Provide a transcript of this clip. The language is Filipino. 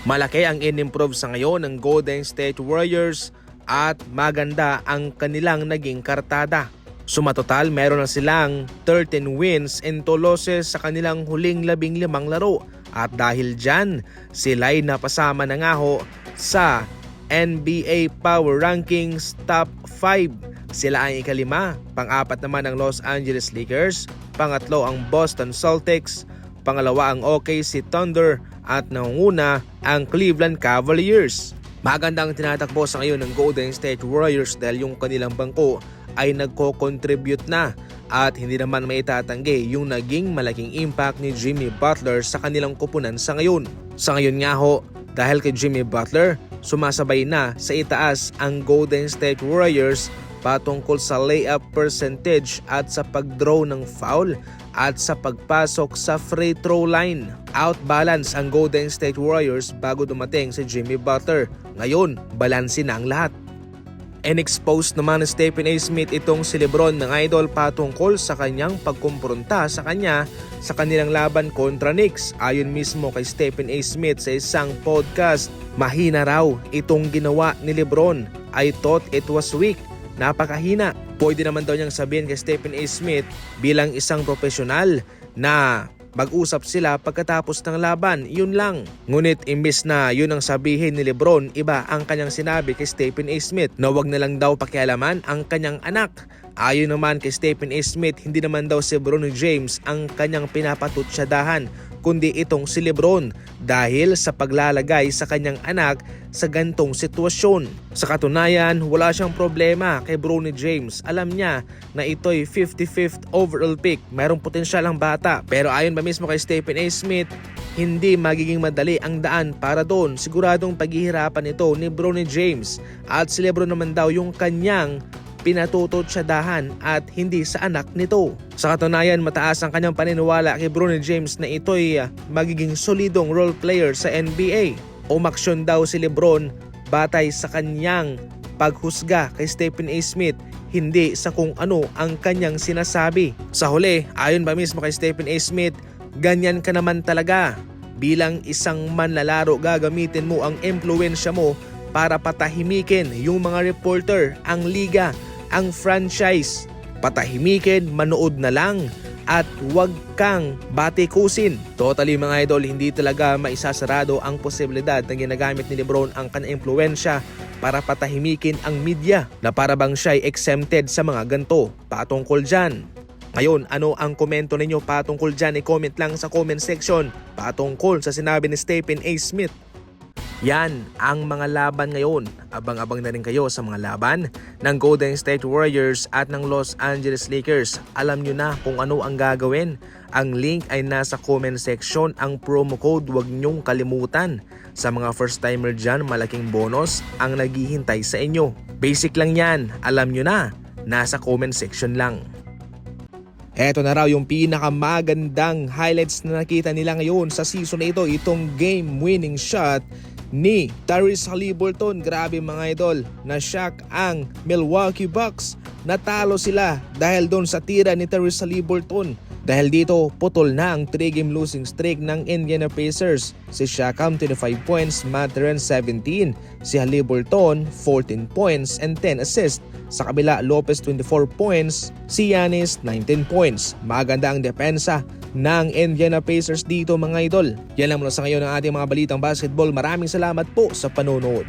Malaki ang in-improve sa ngayon ng Golden State Warriors at maganda ang kanilang naging kartada. Sumatotal meron na silang 13 wins and 2 losses sa kanilang huling 15 laro at dahil dyan sila'y napasama na nga ho sa NBA Power Rankings Top 5. Sila ang ikalima, pang-apat naman ang Los Angeles Lakers, pangatlo ang Boston Celtics, pangalawa ang OKC Thunder at nangunguna ang Cleveland Cavaliers. Magandang tinatakbo sa ngayon ng Golden State Warriors dahil yung kanilang bangko ay nagko-contribute na at hindi naman maitatanggi yung naging malaking impact ni Jimmy Butler sa kanilang kupunan sa ngayon. Sa ngayon nga ho, dahil kay Jimmy Butler, sumasabay na sa itaas ang Golden State Warriors patungkol sa layup percentage at sa pag-draw ng foul at sa pagpasok sa free throw line. Outbalance ang Golden State Warriors bago dumating si Jimmy Butler. Ngayon, balanse na ang lahat. In-expose naman ni Stephen A. Smith itong si LeBron ng idol patungkol sa kanyang pagkumpronta sa kanya sa kanilang laban kontra Knicks. Ayon mismo kay Stephen A. Smith sa isang podcast, mahina raw itong ginawa ni LeBron. I thought it was weak. Napakahina. Pwede naman daw niyang sabihin kay Stephen A. Smith bilang isang profesional na mag-usap sila pagkatapos ng laban, yun lang. Ngunit imbes na yun ang sabihin ni LeBron, iba ang kanyang sinabi kay Stephen A. Smith na wag na lang daw pakialaman ang kanyang anak. Ayon naman kay Stephen A. Smith, hindi naman daw si Bron James ang kanyang pinapatutsadahan, kundi itong si LeBron dahil sa paglalagay sa kanyang anak sa gantong sitwasyon. Sa katunayan, wala siyang problema kay Bronny James. Alam niya na ito'y 55th overall pick. Mayroong potensyal ang bata. Pero ayon pa mismo kay Stephen A. Smith, hindi magiging madali ang daan para doon. Siguradong paghihirapan ito ni Bronny James at si LeBron naman daw yung kanyang pinatututsadahan at hindi sa anak nito. Sa katunayan, mataas ang kanyang paniniwala kay Bronny James na ito'y magiging solidong role player sa NBA. Umaksyon daw si LeBron batay sa kanyang paghusga kay Stephen A. Smith, hindi sa kung ano ang kanyang sinasabi. Sa huli, ayon pa mismo kay Stephen A. Smith, ganyan ka naman talaga. Bilang isang manlalaro, gagamitin mo ang impluwensya mo para patahimikin yung mga reporter, ang liga, ang franchise. Patahimikin, manood na lang at huwag kang batikusin. Totally mga idol, hindi talaga maisasarado ang posibilidad na ginagamit ni LeBron ang kanyang impluwensya para patahimikin ang media na para bang siya'y exempted sa mga ganto. Patungkol dyan. Ngayon, ano ang komento ninyo patungkol dyan? I-comment lang sa comment section patungkol sa sinabi ni Stephen A. Smith. Yan ang mga laban ngayon. Abang-abang na rin kayo sa mga laban ng Golden State Warriors at ng Los Angeles Lakers. Alam nyo na kung ano ang gagawin. Ang link ay nasa comment section. Ang promo code huwag nyong kalimutan. Sa mga first timer dyan, malaking bonus ang naghihintay sa inyo. Basic lang yan. Alam nyo na, nasa comment section lang. Eto na raw yung pinakamagandang highlights na nakita nila ngayon sa season na ito. Itong game-winning shot ni Tyrese Haliburton. Grabe mga idol, na-shock ang Milwaukee Bucks. Natalo sila dahil doon sa tira ni Tyrese Haliburton. Dahil dito, putol na ang 3-game losing streak ng Indiana Pacers. Si Siakam 25 points, Mathurin 17, si Haliburton 14 points and 10 assists. Sa kabila, Lopez 24 points, si Giannis 19 points. Maganda ang depensa ng Indiana Pacers dito mga idol. Yan lang muna sa ngayon ang ating mga balitang basketball. Maraming salamat po sa panonood.